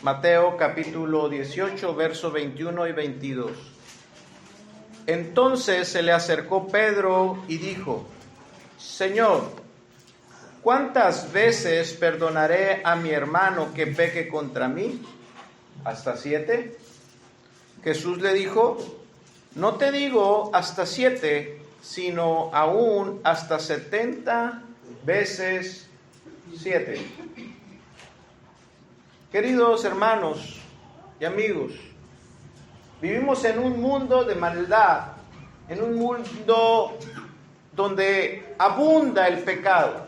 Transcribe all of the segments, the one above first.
Mateo capítulo 18, versos 21 y 22. Entonces se le acercó Pedro y dijo: Señor, ¿cuántas veces perdonaré a mi hermano que peque contra mí? ¿Hasta 7? Jesús le dijo: no te digo hasta 7, sino aún hasta 70 veces 7. Queridos hermanos y amigos, vivimos en un mundo de maldad, en un mundo donde abunda el pecado.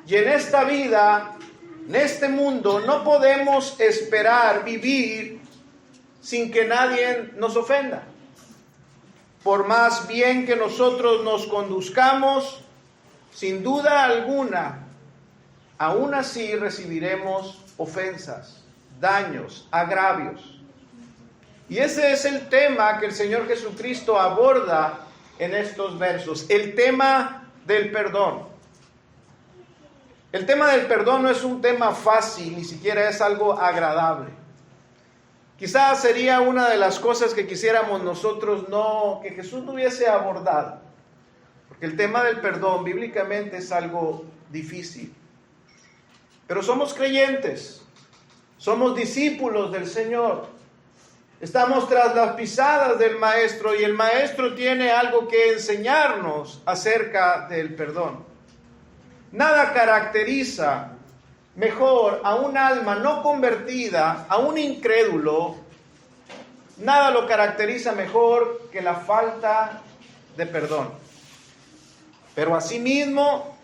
Y en esta vida, en este mundo, no podemos esperar vivir sin que nadie nos ofenda. Por más bien que nosotros nos conduzcamos, sin duda alguna, aún así recibiremos ofensas, daños, agravios. Y ese es el tema que el Señor Jesucristo aborda en estos versos, el tema del perdón. El tema del perdón no es un tema fácil, ni siquiera es algo agradable. Quizás sería una de las cosas que quisiéramos nosotros que Jesús no hubiese abordado, porque el tema del perdón bíblicamente es algo difícil. Pero somos creyentes, somos discípulos del Señor, estamos tras las pisadas del Maestro y el Maestro tiene algo que enseñarnos acerca del perdón. Nada caracteriza mejor a un alma no convertida, a un incrédulo, nada lo caracteriza mejor que la falta de perdón. Pero asimismo,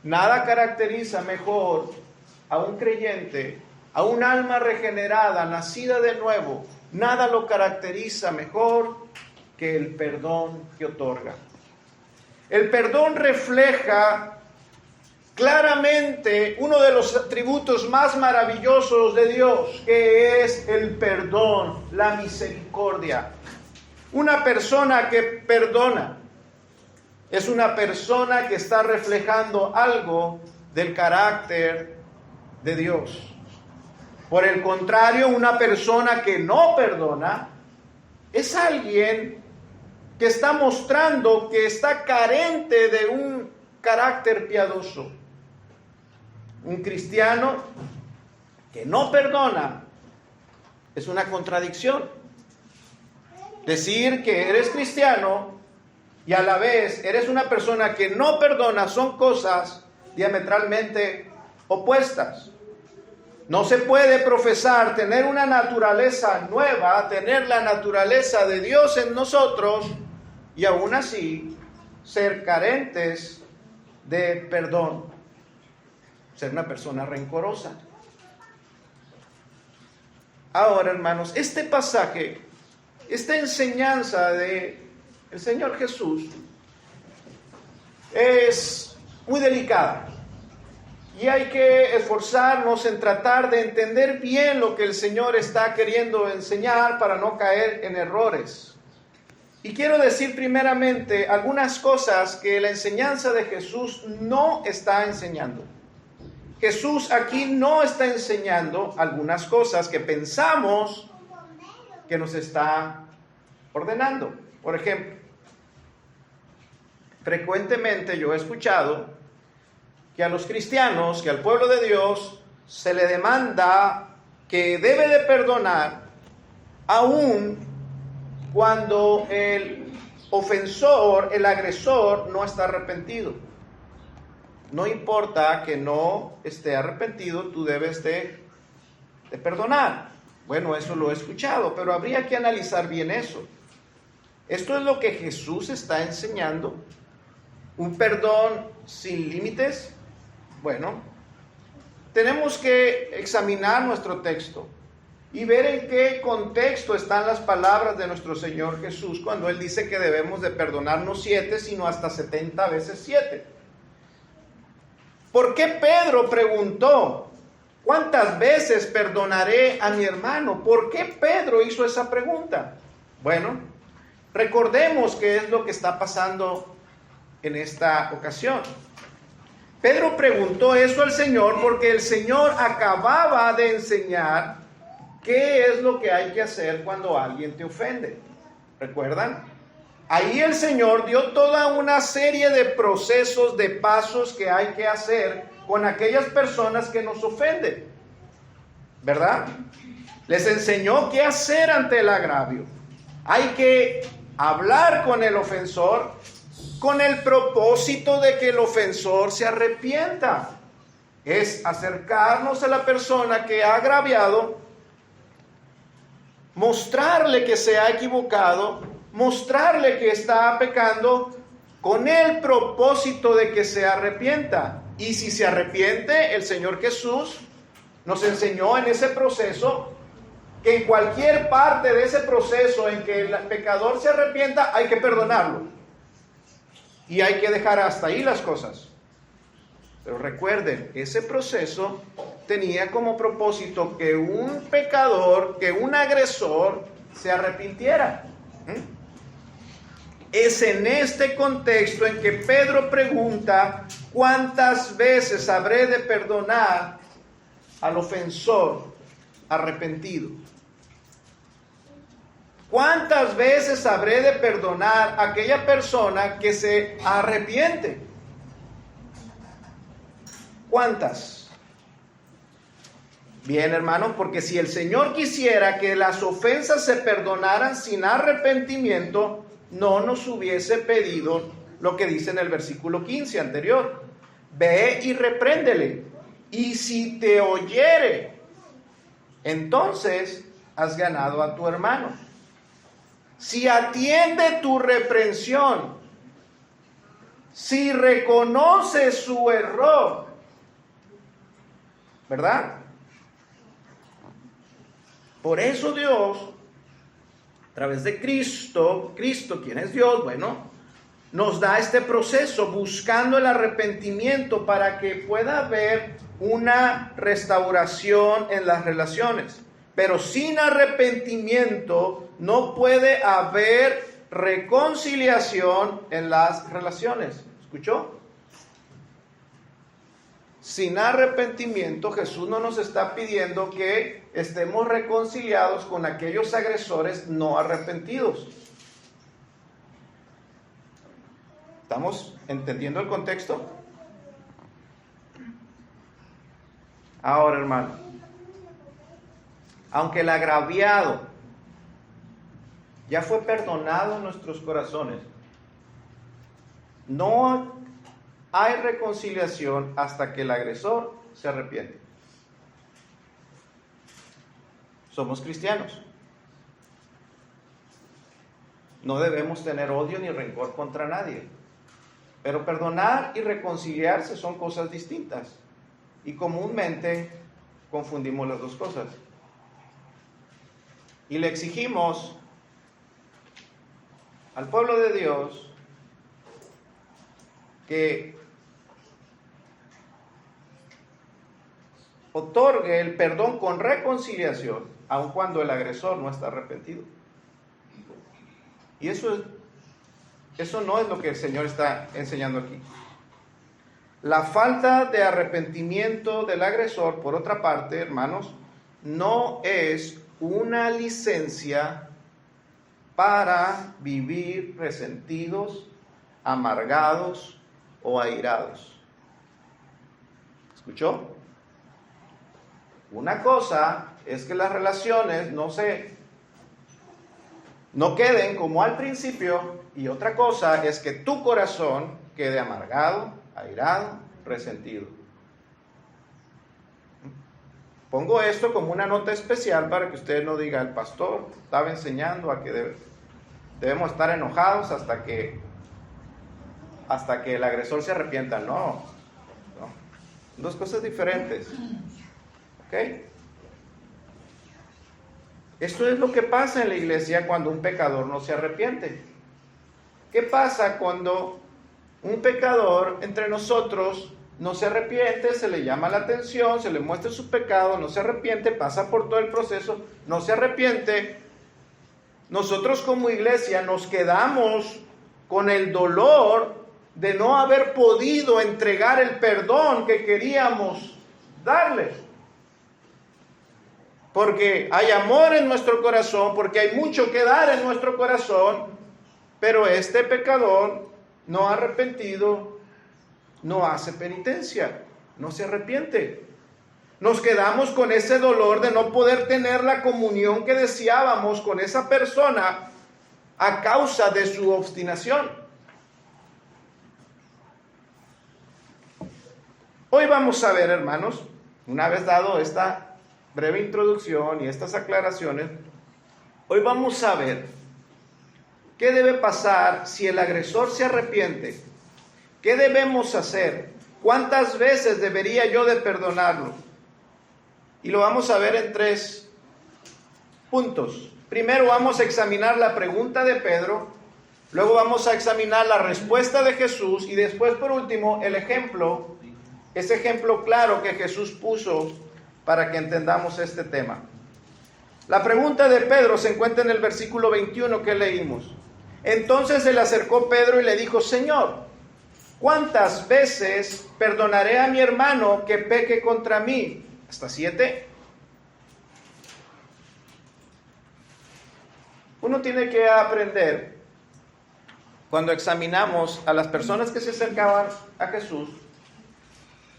nada caracteriza mejor a un creyente, a un alma regenerada, nacida de nuevo, nada lo caracteriza mejor que el perdón que otorga. El perdón refleja claramente uno de los atributos más maravillosos de Dios, que es el perdón, la misericordia. Una persona que perdona es una persona que está reflejando algo del carácter de Dios. Por el contrario, una persona que no perdona es alguien que está mostrando que está carente de un carácter piadoso. Un cristiano que no perdona es una contradicción. Decir que eres cristiano y a la vez eres una persona que no perdona son cosas diametralmente opuestas. No se puede profesar tener una naturaleza nueva, tener la naturaleza de Dios en nosotros y aún así ser carentes de perdón, ser una persona rencorosa. Ahora, hermanos, este pasaje, esta enseñanza de el Señor Jesús es muy delicada. Y hay que esforzarnos en tratar de entender bien lo que el Señor está queriendo enseñar para no caer en errores. Y quiero decir primeramente algunas cosas que la enseñanza de Jesús no está enseñando. Jesús aquí no está enseñando algunas cosas que pensamos que nos está ordenando. Por ejemplo, frecuentemente yo he escuchado que a los cristianos, que al pueblo de Dios, se le demanda que debe de perdonar aun cuando el ofensor, el agresor, no está arrepentido. No importa que no esté arrepentido, tú debes de perdonar. Bueno, eso lo he escuchado, pero habría que analizar bien eso. ¿Esto es lo que Jesús está enseñando? ¿Un perdón sin límites? Bueno, tenemos que examinar nuestro texto y ver en qué contexto están las palabras de nuestro Señor Jesús cuando Él dice que debemos de perdonar no 7, sino hasta 70 veces 7. ¿Por qué Pedro preguntó, ¿cuántas veces perdonaré a mi hermano? ¿Por qué Pedro hizo esa pregunta? Bueno, Recordemos qué es lo que está pasando en esta ocasión. Pedro preguntó eso al Señor porque el Señor acababa de enseñar qué es lo que hay que hacer cuando alguien te ofende. ¿Recuerdan? Ahí el Señor dio toda una serie de procesos, de pasos que hay que hacer con aquellas personas que nos ofenden. ¿Verdad? Les enseñó qué hacer ante el agravio. Hay que hablar con el ofensor con el propósito de que el ofensor se arrepienta. Es acercarnos a la persona que ha agraviado, mostrarle que se ha equivocado, mostrarle que está pecando, con el propósito de que se arrepienta. Y si se arrepiente, el Señor Jesús nos enseñó en ese proceso que en cualquier parte de ese proceso en que el pecador se arrepienta, hay que perdonarlo. Y hay que dejar hasta ahí las cosas. Pero recuerden, ese proceso tenía como propósito que un pecador, que un agresor se arrepintiera. Es en este contexto en que Pedro pregunta: ¿cuántas veces habré de perdonar al ofensor arrepentido? ¿Cuántas veces habré de perdonar a aquella persona que se arrepiente? ¿Cuántas? Bien, hermanos, porque si el Señor quisiera que las ofensas se perdonaran sin arrepentimiento, no nos hubiese pedido lo que dice en el versículo 15 anterior: ve y repréndele, y si te oyere, entonces has ganado a tu hermano. Si atiende tu reprensión, si reconoce su error, ¿verdad? Por eso Dios, a través de Cristo, ¿quién es Dios? Bueno, nos da este proceso buscando el arrepentimiento para que pueda haber una restauración en las relaciones. Pero sin arrepentimiento no puede haber reconciliación en las relaciones. ¿Escuchó? Sin arrepentimiento, Jesús no nos está pidiendo que estemos reconciliados con aquellos agresores no arrepentidos. ¿Estamos entendiendo el contexto? Ahora, hermano, aunque el agraviado ya fue perdonado en nuestros corazones, no hay reconciliación hasta que el agresor se arrepiente. Somos cristianos. No debemos tener odio ni rencor contra nadie. Pero perdonar y reconciliarse son cosas distintas. Y comúnmente confundimos las dos cosas. Y le exigimos al pueblo de Dios que otorgue el perdón con reconciliación, aun cuando el agresor no está arrepentido. Y eso no es lo que el Señor está enseñando aquí. La falta de arrepentimiento del agresor, por otra parte, hermanos, no es una licencia para vivir resentidos, amargados o airados. ¿Escuchó? Una cosa es que las relaciones no queden como al principio, y otra cosa es que tu corazón quede amargado, airado, resentido. Pongo esto como una nota especial para que usted no diga: el pastor estaba enseñando a que debemos estar enojados hasta que el agresor se arrepienta. No. Dos cosas diferentes. ¿Ok? Esto es lo que pasa en la iglesia cuando un pecador no se arrepiente. ¿Qué pasa cuando un pecador entre nosotros no se arrepiente? Se le llama la atención, se le muestra su pecado, no se arrepiente, pasa por todo el proceso, no se arrepiente. nosotros como iglesia nos quedamos con el dolor de no haber podido entregar el perdón que queríamos darles. Porque hay amor en nuestro corazón, porque hay mucho que dar en nuestro corazón, pero este pecador no arrepentido no hace penitencia, no se arrepiente. Nos quedamos con ese dolor de no poder tener la comunión que deseábamos con esa persona a causa de su obstinación. Hoy vamos a ver, hermanos, una vez dado esta breve introducción y estas aclaraciones, hoy vamos a ver qué debe pasar si el agresor se arrepiente. ¿Qué debemos hacer? ¿Cuántas veces debería yo de perdonarlo? Y lo vamos a ver en 3 puntos. Primero vamos a examinar la pregunta de Pedro, luego vamos a examinar la respuesta de Jesús y después, por último, el ejemplo, ese ejemplo claro que Jesús puso para que entendamos este tema. La pregunta de Pedro se encuentra en el versículo 21 que leímos. Entonces se le acercó Pedro y le dijo: Señor, ¿cuántas veces perdonaré a mi hermano que peque contra mí? ¿Hasta 7? Uno tiene que aprender, cuando examinamos a las personas que se acercaban a Jesús,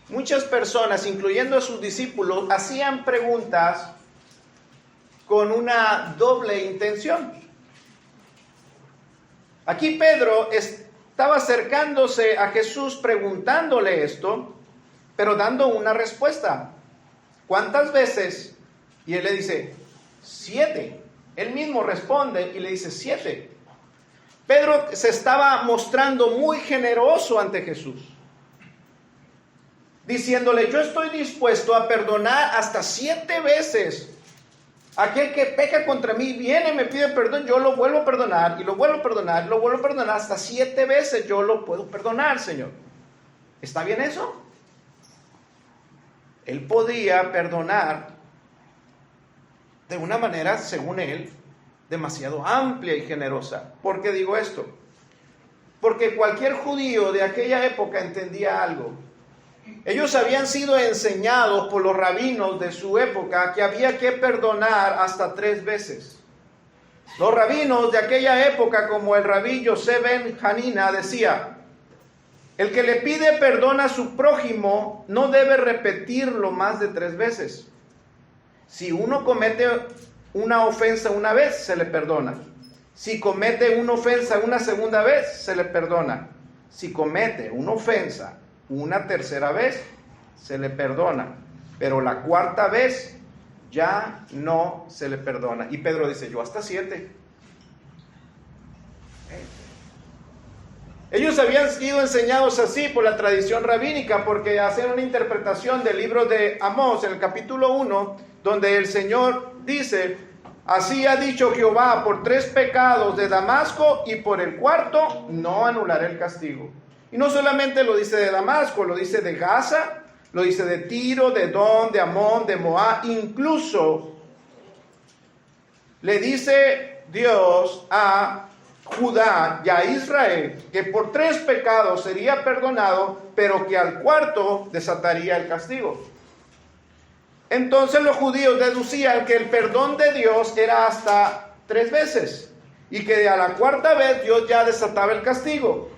muchas personas, incluyendo a sus discípulos, hacían preguntas con una doble intención. Aquí Pedro estaba acercándose a Jesús preguntándole esto, pero dando una respuesta. ¿Cuántas veces? Y él le dice, 7. Él mismo responde y le dice 7. Pedro se estaba mostrando muy generoso ante Jesús, diciéndole: yo estoy dispuesto a perdonar hasta 7 veces. Aquel que peca contra mí viene y me pide perdón, yo lo vuelvo a perdonar, y lo vuelvo a perdonar, y lo vuelvo a perdonar, hasta 7 veces yo lo puedo perdonar, Señor. ¿Está bien eso? Él podía perdonar de una manera, según él, demasiado amplia y generosa. ¿Por qué digo esto? Porque cualquier judío de aquella época entendía algo. Ellos habían sido enseñados por los rabinos de su época que había que perdonar hasta 3 veces. Los rabinos de aquella época, como el rabí Yosef ben Hanina, decía: el que le pide perdón a su prójimo no debe repetirlo más de 3 veces. Si uno comete una ofensa una vez, se le perdona. Si comete una ofensa una segunda vez, se le perdona. Si comete una ofensa una tercera vez, se le perdona. Pero la 4ª vez ya no se le perdona. Y Pedro dice: yo hasta 7. Ellos habían sido enseñados así por la tradición rabínica, porque hacen una interpretación del libro de Amós, en el capítulo 1, donde el Señor dice: así ha dicho Jehová, por 3 pecados de Damasco y por el 4º no anularé el castigo. Y no solamente lo dice de Damasco, lo dice de Gaza, lo dice de Tiro, de Edom, de Amón, de Moab. Incluso le dice Dios a Judá y a Israel que por 3 pecados sería perdonado, pero que al 4º desataría el castigo. Entonces los judíos deducían que el perdón de Dios era hasta 3 veces, y que a la 4ª vez Dios ya desataba el castigo,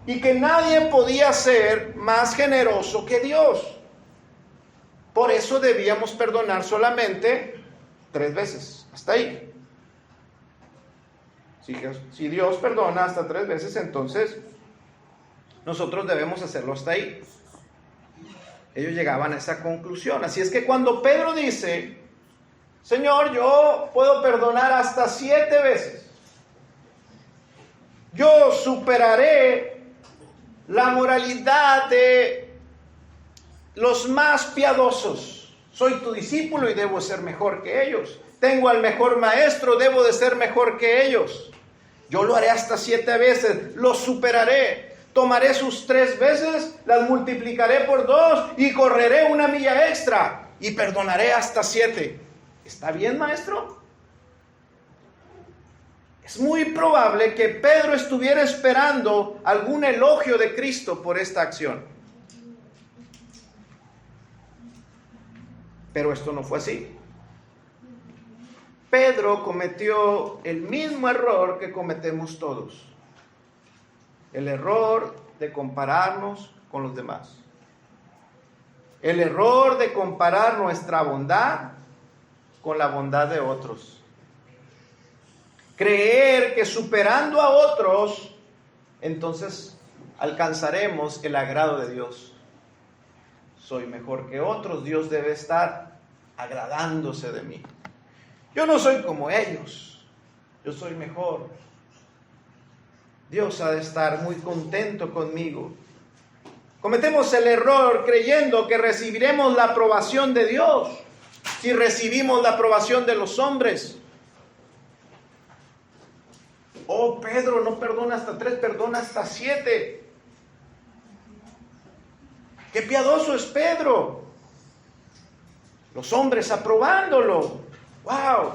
y que nadie podía ser más generoso que Dios. Por eso debíamos perdonar solamente 3 veces, hasta ahí. Si Dios perdona hasta 3 veces, entonces nosotros debemos hacerlo hasta ahí. Ellos llegaban a esa conclusión. Así es que cuando Pedro dice: Señor, yo puedo perdonar hasta 7 veces, yo superaré la moralidad de los más piadosos, soy tu discípulo y debo ser mejor que ellos, tengo al mejor maestro, debo de ser mejor que ellos, yo lo haré hasta 7 veces, lo superaré. Tomaré sus 3 veces, las multiplicaré por 2 y correré 1 milla extra y perdonaré hasta 7. ¿Está bien, maestro? Es muy probable que Pedro estuviera esperando algún elogio de Cristo por esta acción. Pero esto no fue así. Pedro cometió el mismo error que cometemos todos. El error de compararnos con los demás. El error de comparar nuestra bondad con la bondad de otros. Creer que superando a otros, entonces alcanzaremos el agrado de Dios. Soy mejor que otros, Dios debe estar agradándose de mí. Yo no soy como ellos, yo soy mejor. Dios ha de estar muy contento conmigo. Cometemos el error creyendo que recibiremos la aprobación de Dios si recibimos la aprobación de los hombres. Oh, Pedro no perdona hasta 3, perdona hasta 7. ¡Qué piadoso es Pedro! Los hombres aprobándolo. ¡Wow!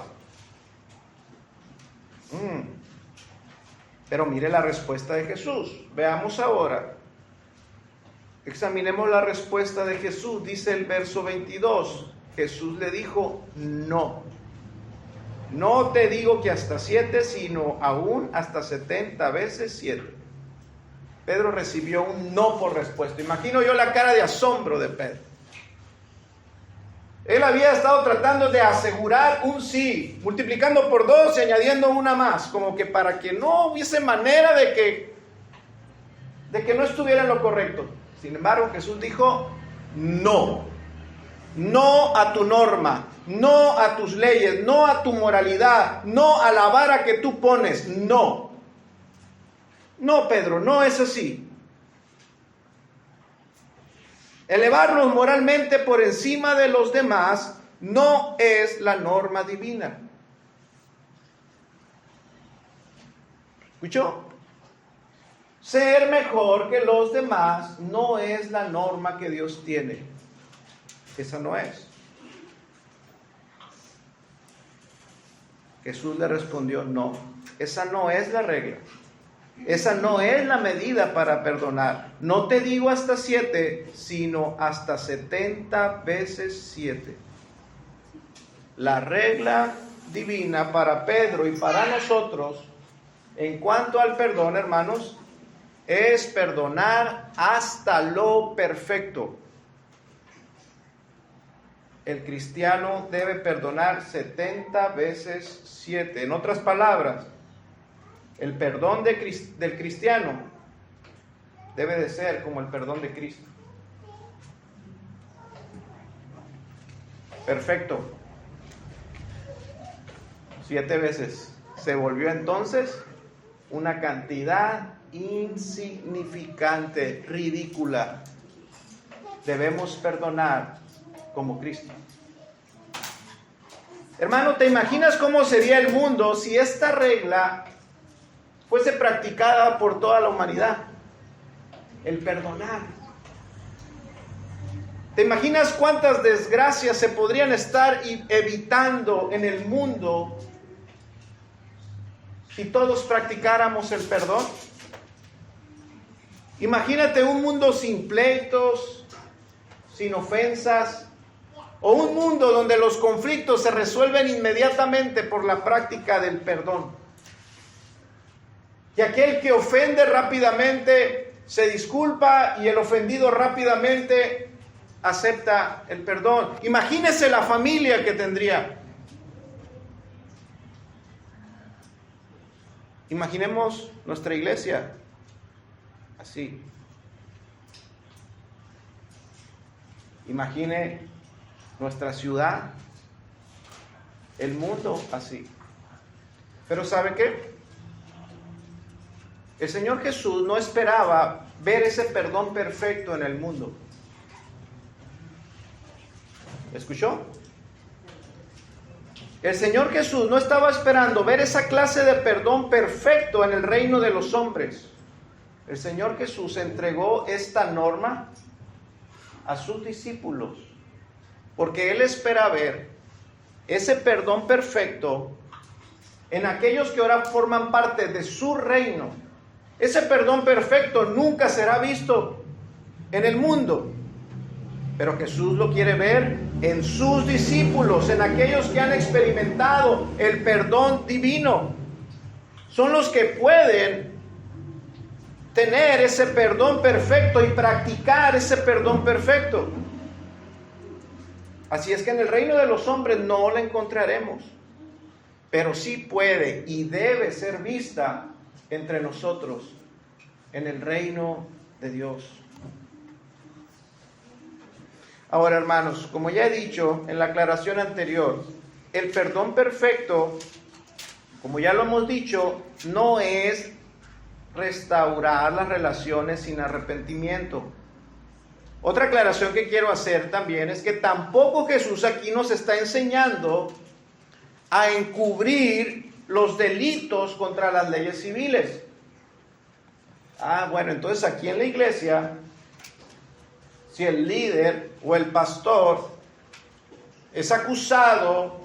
Pero mire la respuesta de Jesús. Veamos ahora. Examinemos la respuesta de Jesús. Dice el verso 22. Jesús le dijo, no. No te digo que hasta 7, sino aún hasta 70 veces 7. Pedro recibió un no por respuesta. Imagino yo la cara de asombro de Pedro. Él había estado tratando de asegurar un sí, multiplicando por 2 y añadiendo una más, como que para que no hubiese manera de que no estuviera en lo correcto. Sin embargo, Jesús dijo, no. No a tu norma, no a tus leyes, no a tu moralidad, no a la vara que tú pones, no. No, Pedro, no es así. Elevarnos moralmente por encima de los demás no es la norma divina. ¿Escuchó? Ser mejor que los demás no es la norma que Dios tiene. Esa no es. Jesús le respondió, no, esa no es la regla. Esa no es la medida para perdonar. No te digo hasta 7, sino hasta 70 veces 7. La regla divina para Pedro y para nosotros, en cuanto al perdón, hermanos, es perdonar hasta lo perfecto. El cristiano debe perdonar 70 veces 7. En otras palabras, el perdón del cristiano debe de ser como el perdón de Cristo. Perfecto. 7 veces. Se volvió entonces una cantidad insignificante, ridícula. Debemos perdonar como Cristo. Hermano, ¿te imaginas cómo sería el mundo si esta regla fuese practicada por toda la humanidad? El perdonar. ¿Te imaginas cuántas desgracias se podrían estar evitando en el mundo si todos practicáramos el perdón? Imagínate un mundo sin pleitos, sin ofensas, o un mundo donde los conflictos se resuelven inmediatamente por la práctica del perdón. Y aquel que ofende rápidamente se disculpa y el ofendido rápidamente acepta el perdón. Imagínese la familia que tendría. Imaginemos nuestra iglesia así. Imagine nuestra ciudad, el mundo así. Pero ¿sabe qué? El Señor Jesús no esperaba ver ese perdón perfecto en el mundo. ¿Escuchó? El Señor Jesús no estaba esperando ver esa clase de perdón perfecto en el reino de los hombres. El Señor Jesús entregó esta norma a sus discípulos, porque Él espera ver ese perdón perfecto en aquellos que ahora forman parte de su reino. Ese perdón perfecto nunca será visto en el mundo, pero Jesús lo quiere ver en sus discípulos, en aquellos que han experimentado el perdón divino. Son los que pueden tener ese perdón perfecto y practicar ese perdón perfecto. Así es que en el reino de los hombres no la encontraremos, pero sí puede y debe ser vista entre nosotros en el reino de Dios. Ahora, hermanos, como ya he dicho en la aclaración anterior, el perdón perfecto, como ya lo hemos dicho, no es restaurar las relaciones sin arrepentimiento. Otra aclaración que quiero hacer también es que tampoco Jesús aquí nos está enseñando a encubrir los delitos contra las leyes civiles. Bueno, entonces aquí en la iglesia, si el líder o el pastor es acusado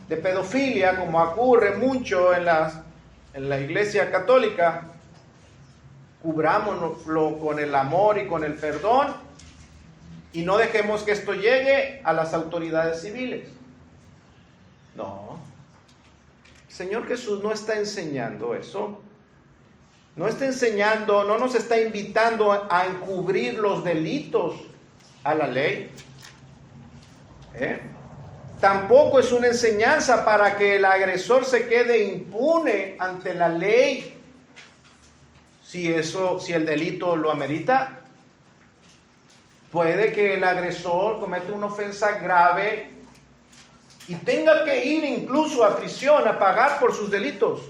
de pedofilia, como ocurre mucho en la iglesia católica, cubrámoslo con el amor y con el perdón y no dejemos que esto llegue a las autoridades civiles. No, el Señor Jesús no está enseñando eso. No está enseñando, no nos está invitando a encubrir los delitos a la ley. Tampoco es una enseñanza para que el agresor se quede impune ante la ley, si el delito lo amerita. Puede que el agresor cometa una ofensa grave y tenga que ir incluso a prisión a pagar por sus delitos.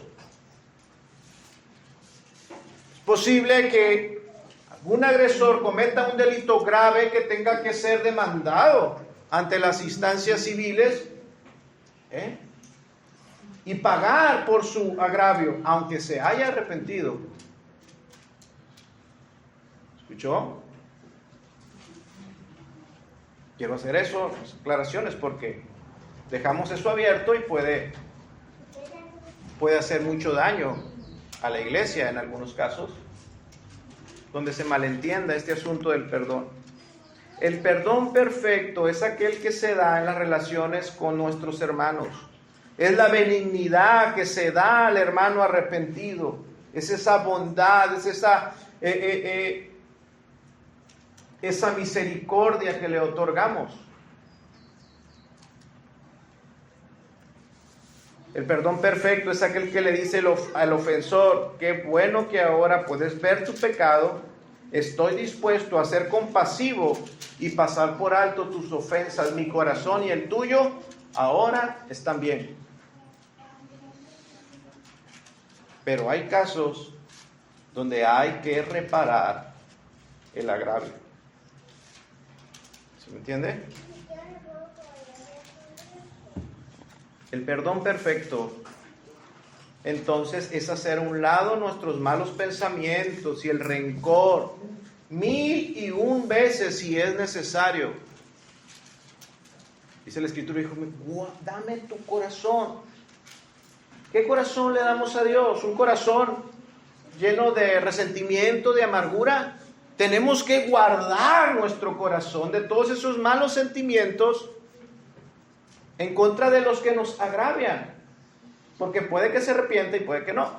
Posible que algún agresor cometa un delito grave que tenga que ser demandado ante las instancias civiles y pagar por su agravio, aunque se haya arrepentido. ¿Escuchó? Quiero hacer eso, aclaraciones, porque dejamos eso abierto y puede hacer mucho daño a la iglesia en algunos casos, donde se malentienda este asunto del perdón. El perdón perfecto es aquel que se da en las relaciones con nuestros hermanos. Es la benignidad que se da al hermano arrepentido. Es esa bondad, es esa misericordia que le otorgamos. El perdón perfecto es aquel que le dice al ofensor: qué bueno que ahora puedes ver tu pecado, estoy dispuesto a ser compasivo y pasar por alto tus ofensas, mi corazón y el tuyo ahora están bien. Pero hay casos donde hay que reparar el agravio. ¿Se me entiende? El perdón perfecto, entonces, es hacer a un lado nuestros malos pensamientos y el rencor 1001 veces si es necesario. Dice la Escritura: hijo mío, dame tu corazón. ¿Qué corazón le damos a Dios? ¿Un corazón lleno de resentimiento, de amargura? Tenemos que guardar nuestro corazón de todos esos malos sentimientos en contra de los que nos agravian, porque puede que se arrepienta y puede que no.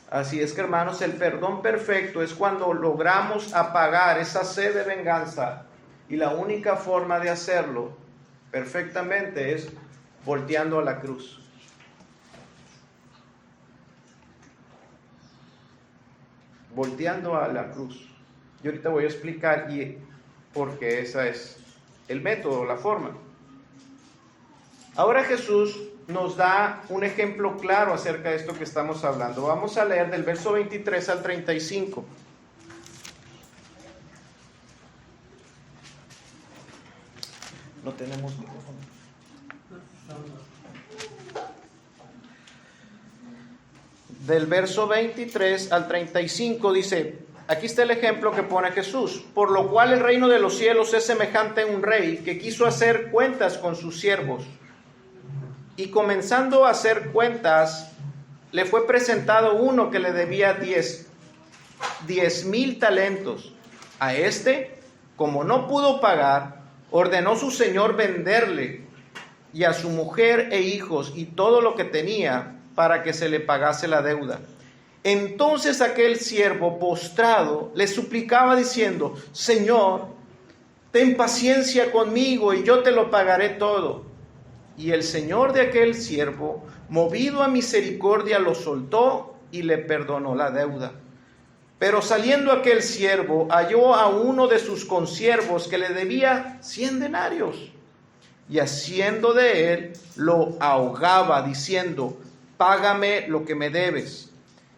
Así es que, hermanos, el perdón perfecto es cuando logramos apagar esa sed de venganza, y la única forma de hacerlo perfectamente es volteando a la cruz. Volteando a la cruz. Yo ahorita voy a explicar porque ese es el método, la forma. Ahora Jesús nos da un ejemplo claro acerca de esto que estamos hablando. Vamos a leer del verso 23 al 35. No tenemos micrófono. Del verso 23 al 35 dice: Aquí está el ejemplo que pone Jesús. Por lo cual el reino de los cielos es semejante a un rey que quiso hacer cuentas con sus siervos. Y comenzando a hacer cuentas, le fue presentado uno que le debía 10,000 talentos. A este, como no pudo pagar, ordenó su señor venderle y a su mujer e hijos y todo lo que tenía para que se le pagase la deuda. Entonces aquel siervo postrado le suplicaba diciendo: Señor, ten paciencia conmigo y yo te lo pagaré todo. Y el señor de aquel siervo, movido a misericordia, lo soltó y le perdonó la deuda. Pero saliendo aquel siervo, halló a uno de sus consiervos que le debía 100 denarios. Y haciendo de él, lo ahogaba, diciendo: págame lo que me debes.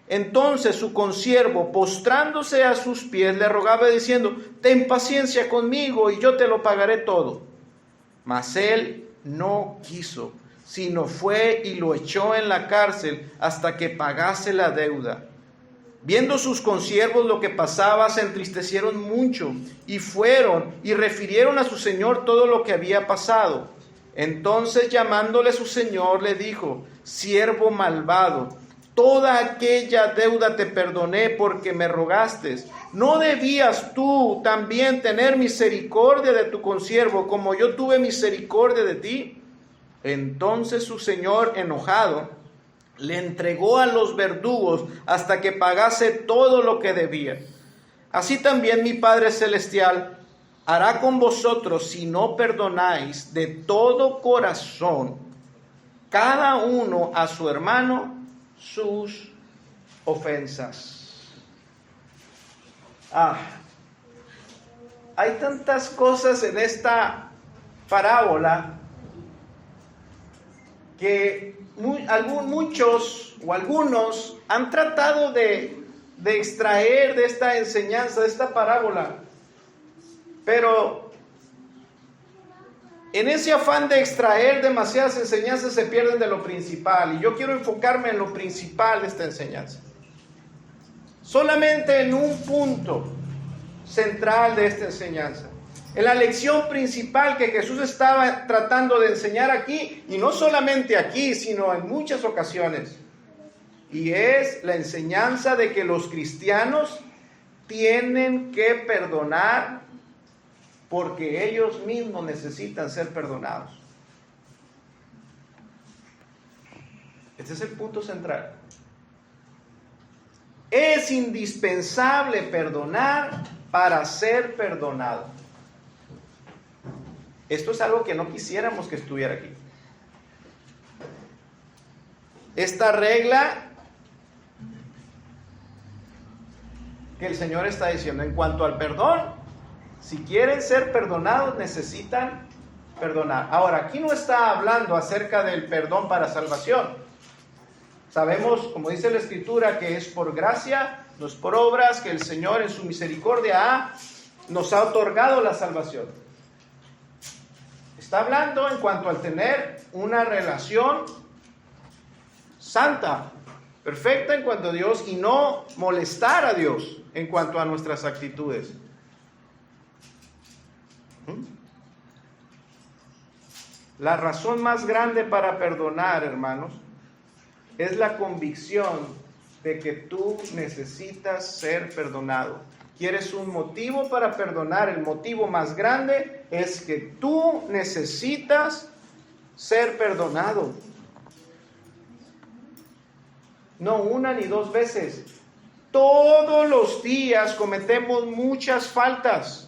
Entonces su consiervo, postrándose a sus pies, le rogaba diciendo: ten paciencia conmigo y yo te lo pagaré todo. Mas él no quiso, sino fue y lo echó en la cárcel hasta que pagase la deuda. Viendo sus consiervos lo que pasaba, se entristecieron mucho y fueron y refirieron a su señor todo lo que había pasado. Entonces, llamándole su señor, le dijo: siervo malvado, toda aquella deuda te perdoné porque me rogaste. ¿No debías tú también tener misericordia de tu consiervo como yo tuve misericordia de ti? Entonces su señor, enojado, le entregó a los verdugos hasta que pagase todo lo que debía. Así también mi Padre Celestial hará con vosotros si no perdonáis de todo corazón cada uno a su hermano sus ofensas. Hay tantas cosas en esta parábola que muchos o algunos han tratado de extraer de esta enseñanza, de esta parábola, pero en ese afán de extraer demasiadas enseñanzas se pierden de lo principal, y yo quiero enfocarme en lo principal de esta enseñanza, solamente en un punto central de esta enseñanza, en la lección principal que Jesús estaba tratando de enseñar aquí, y no solamente aquí, sino en muchas ocasiones, y es la enseñanza de que los cristianos tienen que perdonar porque ellos mismos necesitan ser perdonados. Este es el punto central. Es indispensable perdonar para ser perdonado. Esto es algo que no quisiéramos que estuviera aquí. Esta regla que el Señor está diciendo en cuanto al perdón, si quieren ser perdonados necesitan perdonar. Ahora, aquí no está hablando acerca del perdón para salvación. Sabemos, como dice la Escritura, que es por gracia, no es por obras, que el Señor en su misericordia nos ha otorgado la salvación. Está hablando en cuanto al tener una relación santa, perfecta en cuanto a Dios, y no molestar a Dios en cuanto a nuestras actitudes. La razón más grande para perdonar, hermanos, es la convicción de que tú necesitas ser perdonado. ¿Quieres un motivo para perdonar? El motivo más grande es que tú necesitas ser perdonado. No una ni dos veces. Todos los días cometemos muchas faltas.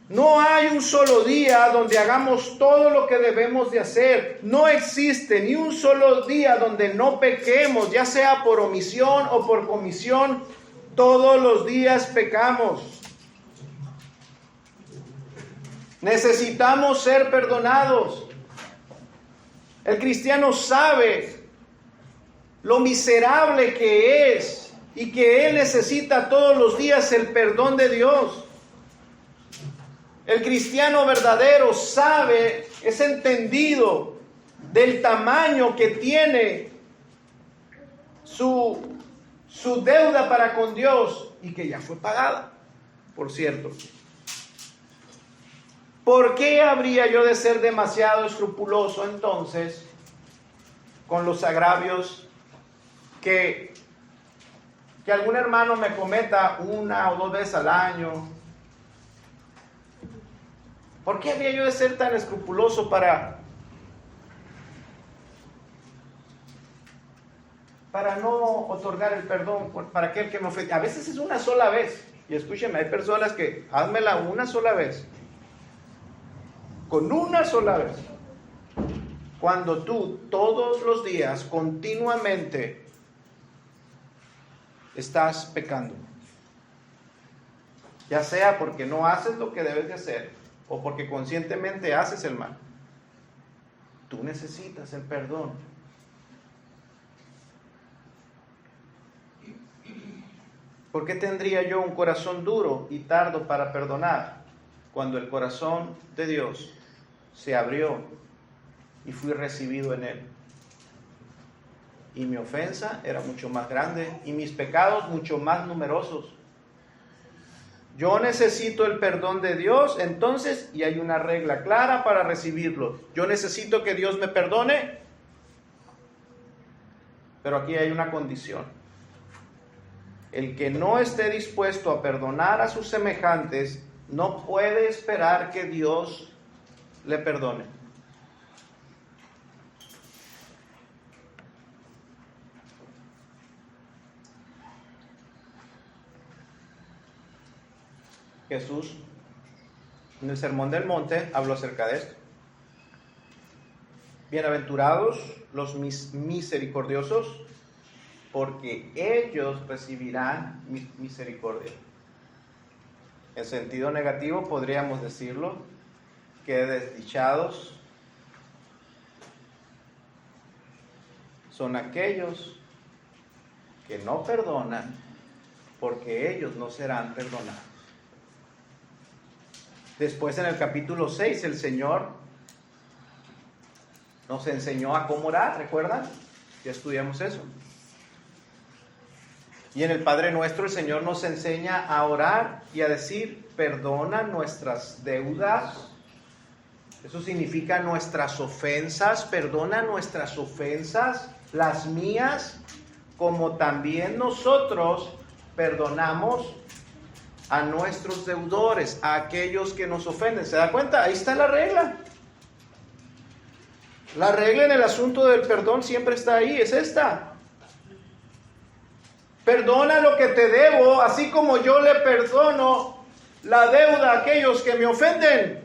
No hay un solo día donde hagamos todo lo que debemos de hacer. No existe ni un solo día donde no pequemos, ya sea por omisión o por comisión. Todos los días pecamos. Necesitamos ser perdonados. El cristiano sabe lo miserable que es y que él necesita todos los días el perdón de Dios. El cristiano verdadero sabe, es entendido del tamaño que tiene su su deuda para con Dios y que ya fue pagada, por cierto. ¿Por qué habría yo de ser demasiado escrupuloso entonces con los agravios que algún hermano me cometa 1 o 2 veces al año? ¿Por qué habría yo de ser tan escrupuloso para no otorgar el perdón para aquel que me ofende? A veces es una sola vez. Y escúcheme, hay personas que házmela una sola vez. Con una sola vez. Cuando tú todos los días, continuamente, estás pecando. Ya sea porque no haces lo que debes de hacer o porque conscientemente haces el mal. Tú necesitas el perdón. ¿Por qué tendría yo un corazón duro y tardo para perdonar cuando el corazón de Dios se abrió y fui recibido en él? Y mi ofensa era mucho más grande y mis pecados mucho más numerosos. Yo necesito el perdón de Dios, entonces, y hay una regla clara para recibirlo. Yo necesito que Dios me perdone, pero aquí hay una condición. El que no esté dispuesto a perdonar a sus semejantes no puede esperar que Dios le perdone. Jesús, en el Sermón del Monte, habló acerca de esto. Bienaventurados los misericordiosos, porque ellos recibirán misericordia. En sentido negativo podríamos decirlo, que desdichados son aquellos que no perdonan, porque ellos no serán perdonados. Después en el capítulo 6 el Señor nos enseñó a cómo orar, ¿recuerdan? Ya estudiamos eso. Y en el Padre Nuestro el Señor nos enseña a orar y a decir, perdona nuestras deudas. Eso significa nuestras ofensas, perdona nuestras ofensas, las mías, como también nosotros perdonamos a nuestros deudores, a aquellos que nos ofenden. ¿Se da cuenta? Ahí está la regla. La regla en el asunto del perdón siempre está ahí, es esta. Perdona lo que te debo, así como yo le perdono la deuda a aquellos que me ofenden.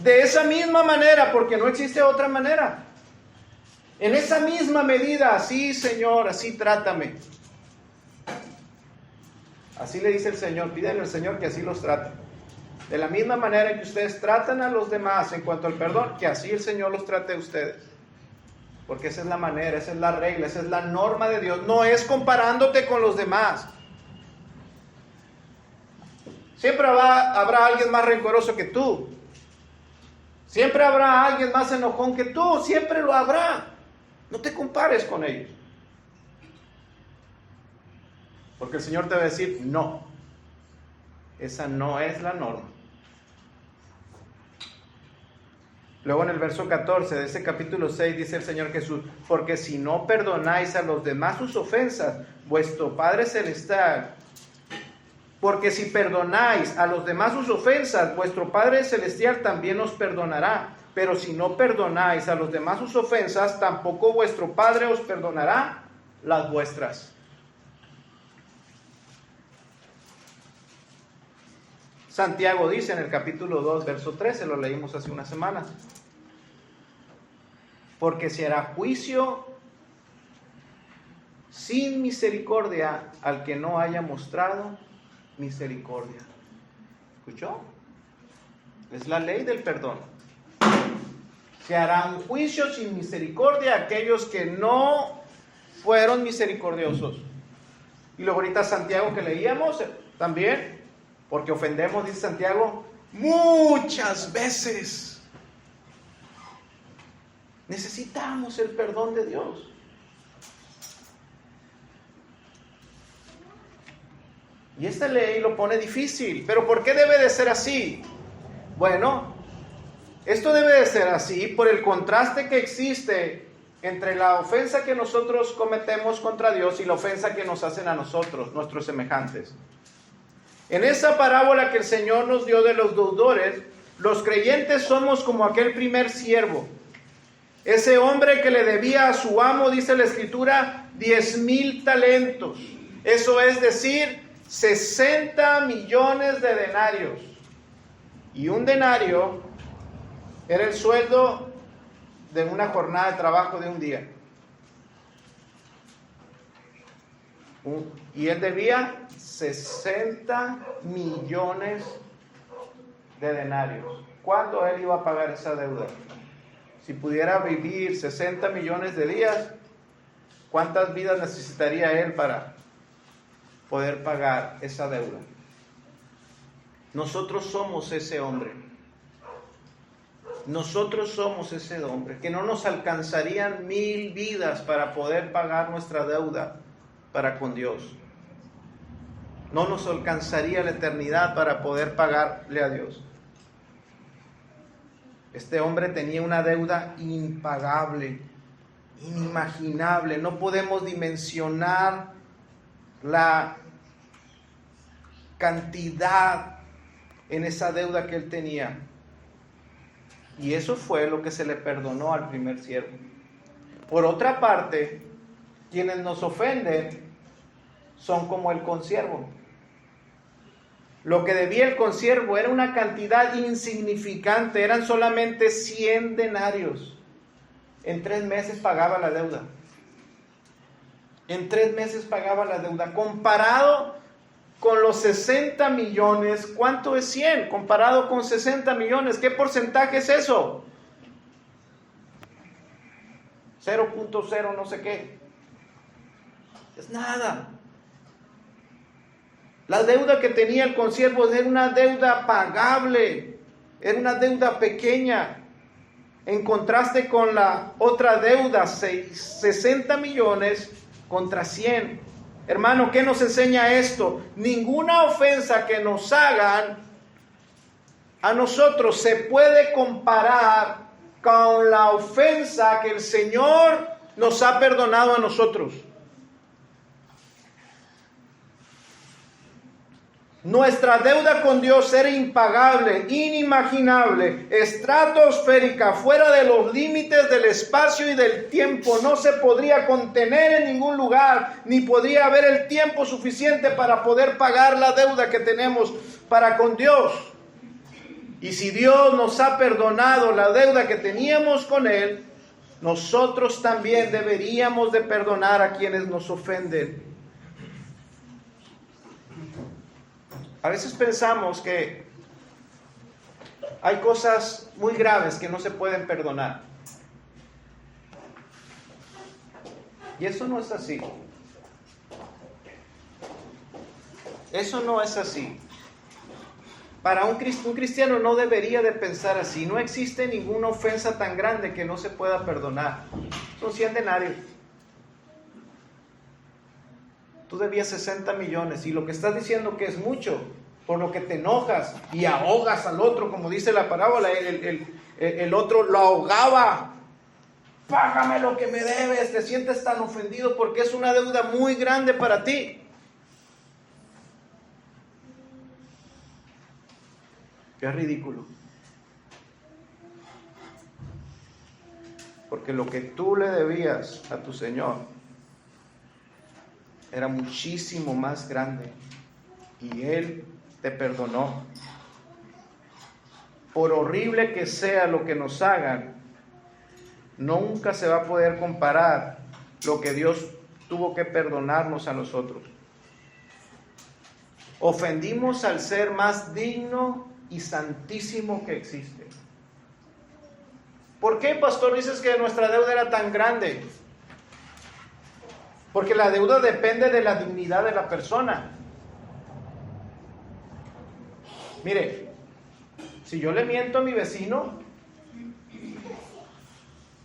De esa misma manera, porque no existe otra manera. En esa misma medida, así Señor, así trátame. Así le dice el Señor, pídale al Señor que así los trate. De la misma manera en que ustedes tratan a los demás en cuanto al perdón, que así el Señor los trate a ustedes. Porque esa es la manera, esa es la regla, esa es la norma de Dios. No es comparándote con los demás. Siempre habrá alguien más rencoroso que tú. Siempre habrá alguien más enojón que tú. Siempre lo habrá. No te compares con ellos. Porque el Señor te va a decir, no. Esa no es la norma. Luego en el verso 14 de ese capítulo 6 dice el Señor Jesús, porque si no perdonáis a los demás sus ofensas, vuestro Padre Celestial, porque si perdonáis a los demás sus ofensas, vuestro Padre Celestial también os perdonará. Pero si no perdonáis a los demás sus ofensas, tampoco vuestro Padre os perdonará las vuestras. Santiago dice en el capítulo 2, verso 13, lo leímos hace unas semanas. Porque se hará juicio sin misericordia al que no haya mostrado misericordia. ¿Escuchó? Es la ley del perdón. Se hará un juicio sin misericordia a aquellos que no fueron misericordiosos. Y luego ahorita Santiago que leíamos también, porque ofendemos, dice Santiago, muchas veces. Necesitamos el perdón de Dios. Y esta ley lo pone difícil. ¿Pero por qué debe de ser así? Bueno, esto debe de ser así por el contraste que existe entre la ofensa que nosotros cometemos contra Dios y la ofensa que nos hacen a nosotros, nuestros semejantes. En esa parábola que el Señor nos dio de los deudores, los creyentes somos como aquel primer siervo. Ese hombre que le debía a su amo, dice la Escritura, 10,000 talentos. Eso es decir, 60 millones de denarios. Y un denario era el sueldo de una jornada de trabajo de un día. Y él debía 60 millones de denarios. ¿Cuándo él iba a pagar esa deuda? Si pudiera vivir 60 millones de días, ¿cuántas vidas necesitaría él para poder pagar esa deuda? Nosotros somos ese hombre. Nosotros somos ese hombre, que no nos alcanzarían 1000 vidas para poder pagar nuestra deuda para con Dios. No nos alcanzaría la eternidad para poder pagarle a Dios. Este hombre tenía una deuda impagable, inimaginable. No podemos dimensionar la cantidad en esa deuda que él tenía. Y eso fue lo que se le perdonó al primer siervo. Por otra parte, quienes nos ofenden son como el consiervo. Lo que debía el consiervo era una cantidad insignificante, eran solamente 100 denarios. En 3 meses pagaba la deuda. En 3 meses pagaba la deuda. Comparado con los 60 millones, ¿cuánto es 100? Comparado con 60 millones, ¿qué porcentaje es eso? 0.0 no sé qué. Es nada. La deuda que tenía el consiervo era una deuda pagable, era una deuda pequeña, en contraste con la otra deuda, 60 millones contra 100. Hermano, ¿qué nos enseña esto? Ninguna ofensa que nos hagan a nosotros se puede comparar con la ofensa que el Señor nos ha perdonado a nosotros. Nuestra deuda con Dios era impagable, inimaginable, estratosférica, fuera de los límites del espacio y del tiempo. No se podría contener en ningún lugar, ni podría haber el tiempo suficiente para poder pagar la deuda que tenemos para con Dios. Y si Dios nos ha perdonado la deuda que teníamos con Él, nosotros también deberíamos de perdonar a quienes nos ofenden. A veces pensamos que hay cosas muy graves que no se pueden perdonar. Y eso no es así. Eso no es así. Para un cristiano no debería de pensar así. No existe ninguna ofensa tan grande que no se pueda perdonar. Son 100 denarios. Tú debías 60 millones y lo que estás diciendo que es mucho, por lo que te enojas y ahogas al otro, como dice la parábola, el otro lo ahogaba. Págame lo que me debes, te sientes tan ofendido porque es una deuda muy grande para ti. Qué ridículo. Porque lo que tú le debías a tu Señor era muchísimo más grande y Él te perdonó. Por horrible que sea lo que nos hagan, nunca se va a poder comparar lo que Dios tuvo que perdonarnos a nosotros. Ofendimos al ser más digno y santísimo que existe. ¿Por qué, pastor, dices que nuestra deuda era tan grande? Porque la deuda depende de la dignidad de la persona. Mire, si yo le miento a mi vecino,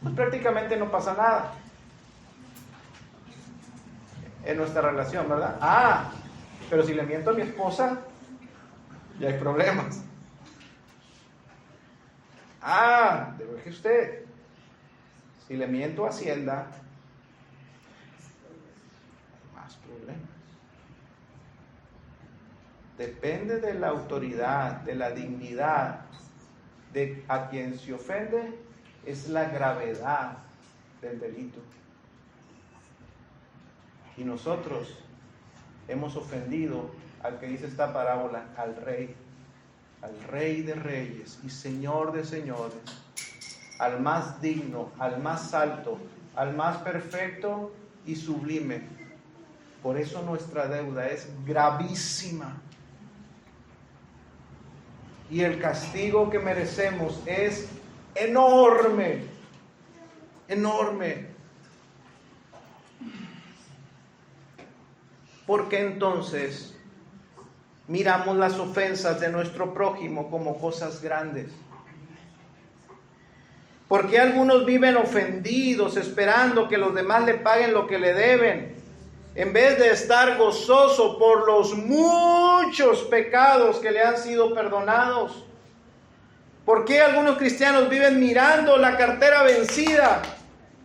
pues prácticamente no pasa nada en nuestra relación, ¿verdad? Pero si le miento a mi esposa, ya hay problemas. Deje usted. Si le miento a Hacienda, más problemas. Depende de la autoridad, de la dignidad de a quien se ofende, es la gravedad del delito. Y nosotros hemos ofendido al que dice esta parábola, al Rey de reyes y Señor de señores, al más digno, al más alto, al más perfecto y sublime. Por eso nuestra deuda es gravísima. Y el castigo que merecemos es enorme, enorme. ¿Por qué entonces miramos las ofensas de nuestro prójimo como cosas grandes? ¿Por qué algunos viven ofendidos esperando que los demás le paguen lo que le deben, en vez de estar gozoso por los muchos pecados que le han sido perdonados? ¿Por qué algunos cristianos viven mirando la cartera vencida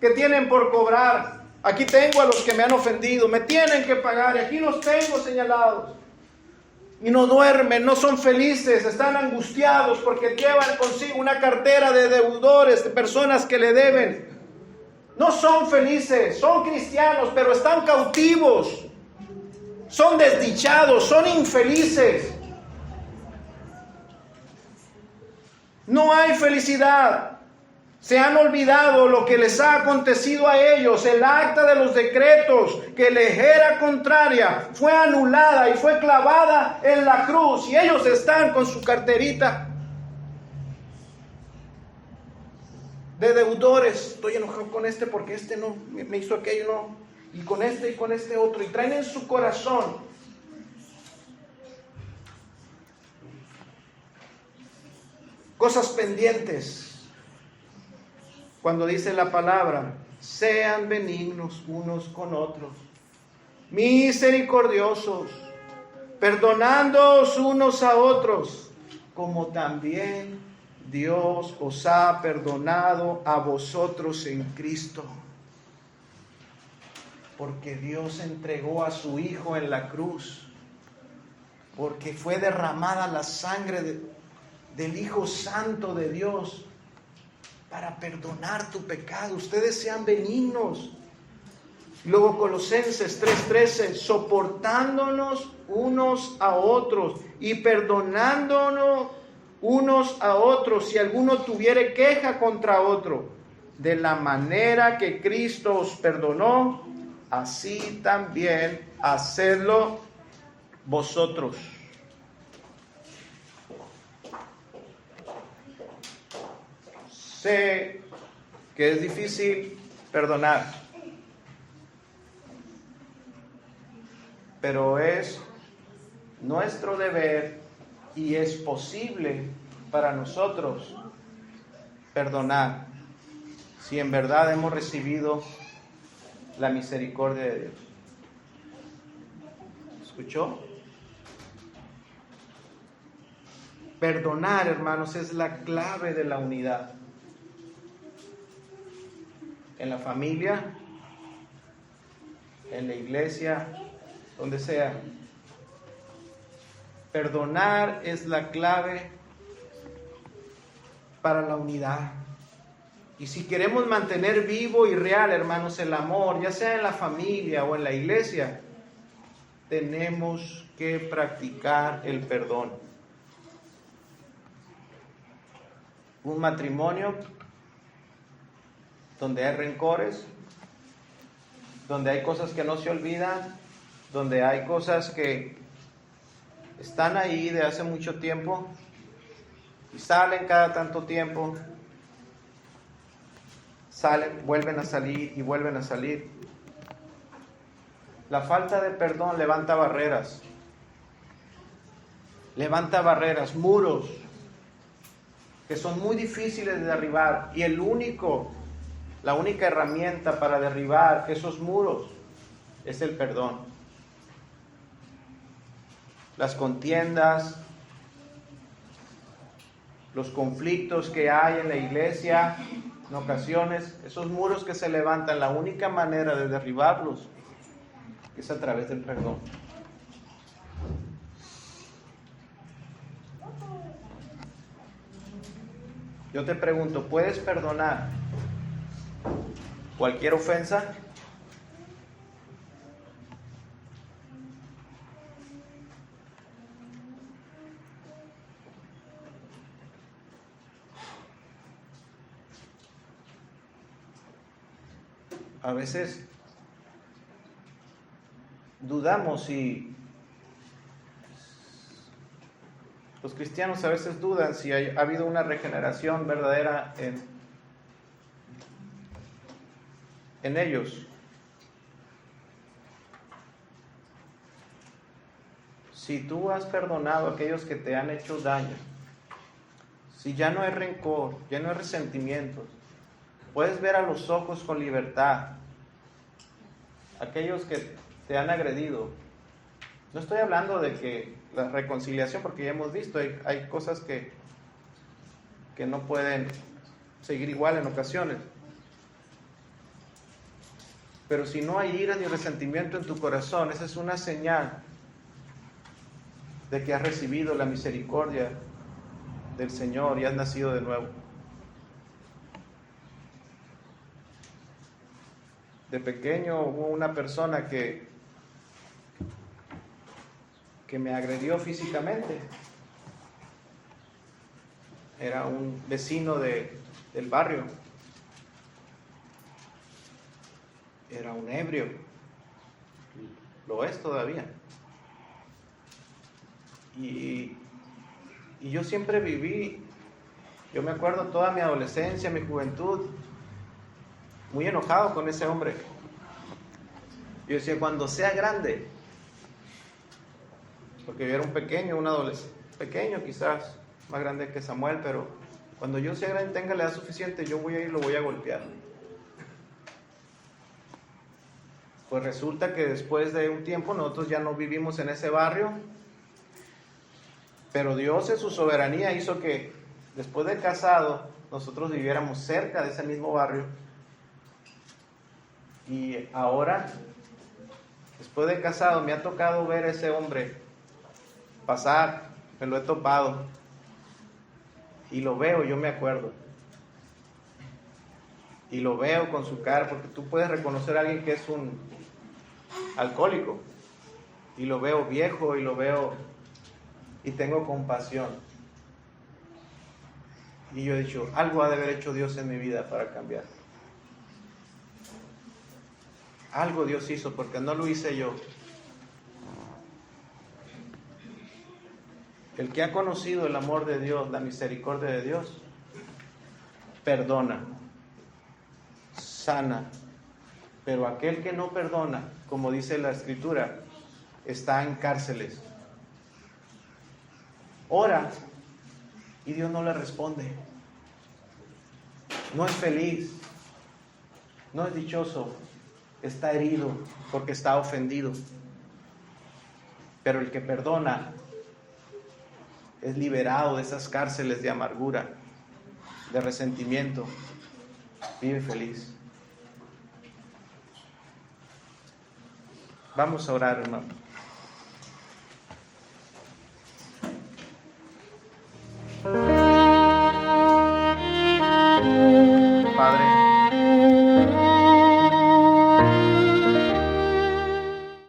que tienen por cobrar? Aquí tengo a los que me han ofendido, me tienen que pagar y aquí los tengo señalados. Y no duermen, no son felices, están angustiados porque llevan consigo una cartera de deudores, de personas que le deben. No son felices, son cristianos, pero están cautivos, son desdichados, son infelices. No hay felicidad. Se han olvidado lo que les ha acontecido a ellos. El acta de los decretos que les era contraria fue anulada y fue clavada en la cruz. Y ellos están con su carterita de deudores. Estoy enojado con este porque este no me hizo aquello, no. Y con este otro. Y traen en su corazón cosas pendientes. Cuando dice la palabra, sean benignos unos con otros, misericordiosos, perdonándoos unos a otros, como también Dios os ha perdonado a vosotros en Cristo. Porque Dios entregó a su Hijo en la cruz, porque fue derramada la sangre del Hijo Santo de Dios, para perdonar tu pecado. Ustedes sean benignos. Luego Colosenses 3:13, soportándonos unos a otros y perdonándonos unos a otros si alguno tuviere queja contra otro. De la manera que Cristo os perdonó, así también hacedlo vosotros. Sé que es difícil perdonar, pero es nuestro deber y es posible para nosotros perdonar si en verdad hemos recibido la misericordia de Dios. ¿Escuchó? Perdonar, hermanos, es la clave de la unidad. En la familia, en la iglesia, donde sea. Perdonar es la clave para la unidad. Y si queremos mantener vivo y real, hermanos, el amor, ya sea en la familia o en la iglesia, tenemos que practicar el perdón. Un matrimonio donde hay rencores, donde hay cosas que no se olvidan, donde hay cosas que están ahí de hace mucho tiempo y salen cada tanto tiempo, salen, vuelven a salir y vuelven a salir. La falta de perdón levanta barreras, muros que son muy difíciles de derribar, y la única herramienta para derribar esos muros es el perdón. las contiendas, los conflictos que hay en la iglesia, en ocasiones, esos muros que se levantan, la única manera de derribarlos es a través del perdón. Yo te pregunto, ¿puedes perdonar cualquier ofensa? A veces dudamos si los cristianos a veces dudan si ha habido una regeneración verdadera en ellos. Si tú has perdonado a aquellos que te han hecho daño, si ya no hay rencor, ya no hay resentimientos, puedes ver a los ojos con libertad aquellos que te han agredido. No estoy hablando de que la reconciliación, porque ya hemos visto, hay cosas que no pueden seguir igual en ocasiones. Pero si no hay ira ni resentimiento en tu corazón, esa es una señal de que has recibido la misericordia del Señor y has nacido de nuevo. De pequeño hubo una persona que me agredió físicamente. Era un vecino del barrio. Era un ebrio. Lo es todavía. Y yo siempre viví, yo me acuerdo toda mi adolescencia, mi juventud, muy enojado con ese hombre. Yo decía, cuando sea grande, porque yo era un pequeño, un adolescente, pequeño quizás, más grande que Samuel, pero cuando yo sea grande, tenga la edad suficiente, yo voy a ir y lo voy a golpear. Pues resulta que después de un tiempo nosotros ya no vivimos en ese barrio, pero Dios en su soberanía hizo que después de casado nosotros viviéramos cerca de ese mismo barrio. Y ahora, después de casado, me ha tocado ver a ese hombre pasar, me lo he topado y lo veo, yo me acuerdo. Y lo veo con su cara, porque tú puedes reconocer a alguien que es un alcohólico. Y lo veo viejo y lo veo y tengo compasión. Y yo he dicho, algo ha de haber hecho Dios en mi vida para cambiar. Algo Dios hizo, porque no lo hice yo. El que ha conocido el amor de Dios, la misericordia de Dios, perdona, sana. Pero aquel que no perdona, como dice la Escritura, está en cárceles. Ora y Dios no le responde. No es feliz, no es dichoso, está herido porque está ofendido. Pero el que perdona es liberado de esas cárceles de amargura, de resentimiento, vive feliz. Vamos a orar, hermano.